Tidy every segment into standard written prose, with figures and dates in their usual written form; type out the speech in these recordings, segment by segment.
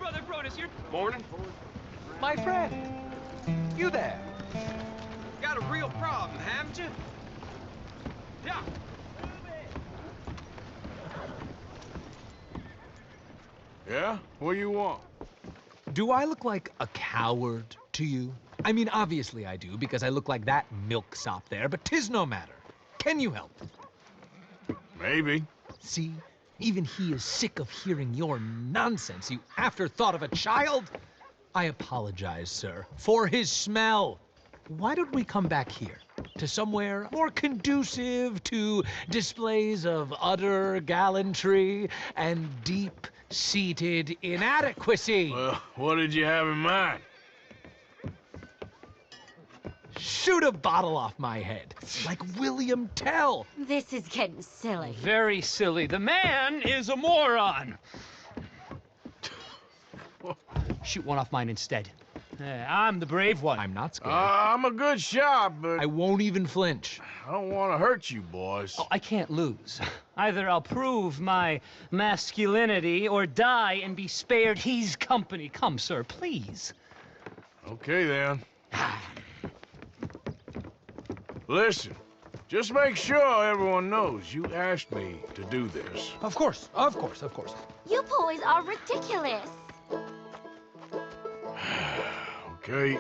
Brother PROETUS, you're... Morning. My friend. You there. Got a real problem, haven't you? Yeah. Yeah? What do you want? Do I look like a coward to you? I mean, obviously I do, because I look like that milksop there, but 'tis no matter. Can you help? Maybe. See? Even he is sick of hearing your nonsense, you afterthought of a child. I apologize, sir, for his smell. Why don't we come back here? To somewhere more conducive to displays of utter gallantry and deep-seated inadequacy. Well, what did you have in mind? Shoot a bottle off my head, like William Tell. This is getting silly. Very silly. The man is a moron. Shoot one off mine instead. I'm the brave one. I'm not scared. I'm a good shot, but I won't even flinch. I don't want to hurt you, boys. Oh, I can't lose. Either I'll prove my masculinity or die and be spared his company. Come, sir, please. Okay, then. Listen, just make sure everyone knows you asked me to do this. Of course, of course, of course. You boys are ridiculous. Okay.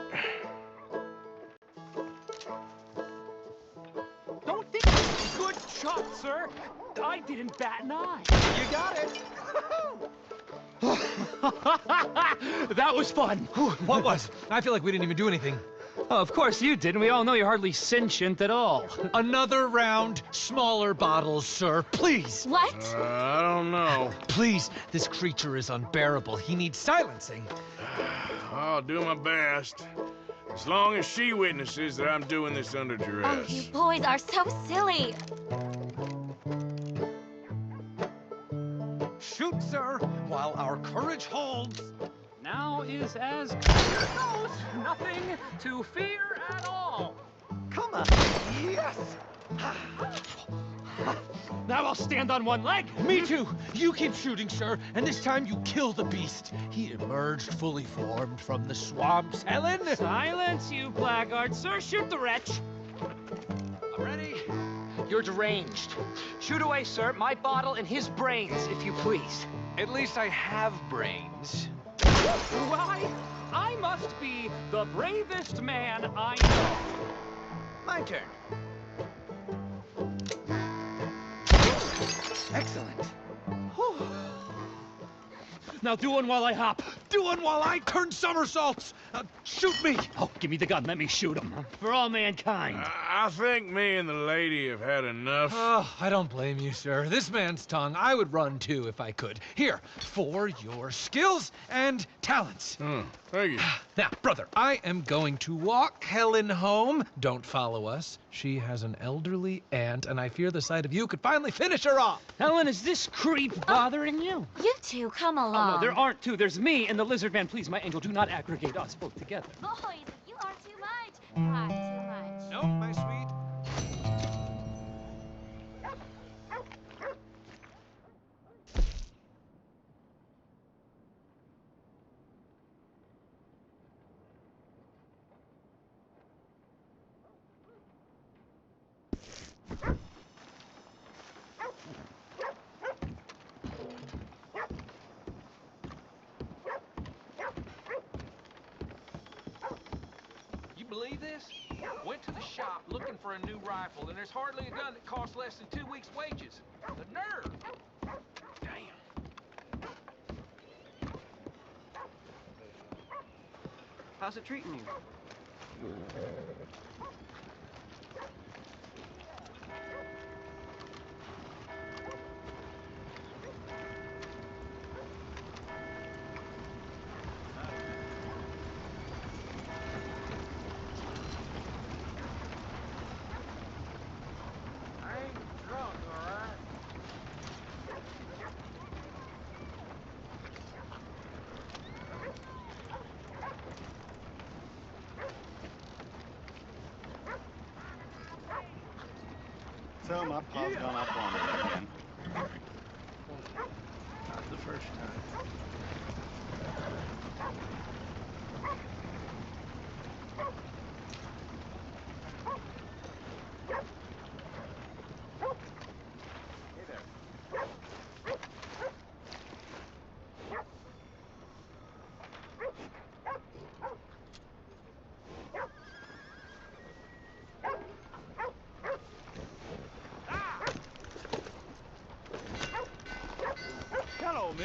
Don't think it's a good shot, sir. I didn't bat an eye. You got it. That was fun. What was? I feel like we didn't even do anything. Oh, of course you didn't. We all know you're hardly sentient at all. Another round, smaller bottles, sir, please. What? I don't know. Please, this creature is unbearable. He needs silencing. I'll do my best. As long as she witnesses that I'm doing this under Oh, duress. you boys are so silly. Shoot, sir, while our courage holds. Now is as good as it goes. Nothing to fear at all. Come on. Yes. Now I'll stand on one leg. Me too. You keep shooting, sir, and this time you kill the beast. He emerged fully formed from the swamps, Helen. Silence, you blackguard. Sir, shoot the wretch. I'm ready. You're deranged. Shoot away, sir. My bottle and his brains, if you please. At least I have brains. Why? I must be the bravest man I know. My turn. Excellent. Now do one while I hop. Do one while I turn somersaults. Shoot me. Oh, give me the gun. Let me shoot him. For all mankind. I think me and the lady have had enough. Oh, I don't blame you, sir. This man's tongue, I would run too if I could. Here, for your skills and talents. Thank you. Now, brother, I am going to walk Helen home. Don't follow us. She has an elderly aunt, and I fear the sight of you could finally finish her off. Helen, is this creep bothering you? You two, come Oh, along. no, there aren't two. There's me and the lizard man. Please, my angel, do not aggregate us both together. Boys, you are too much. Far too much. No, my sweet. You believe this? Went to the shop looking for a new rifle, and there's hardly a gun that costs less than 2 weeks' wages. The nerve! Damn. How's it treating you? I ain't drunk, all right? So my pa's gone up on it again. Not the first time.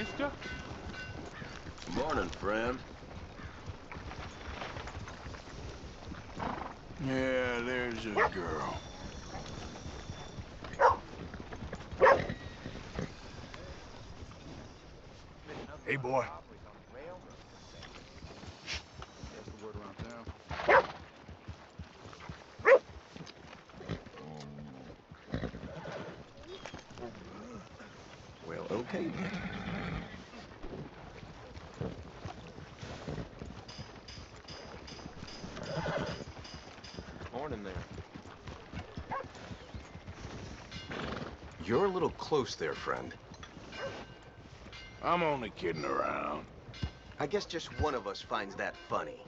mister. Morning, friend. Yeah, there's a girl. Hey, boy. Well, okay then. Morning there. You're a little close there, friend. I'm only kidding around. I guess just one of us finds that funny.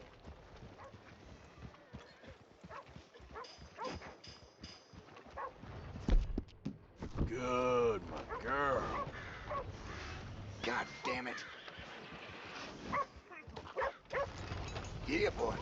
Good, my girl. God damn it. Yeah, boy.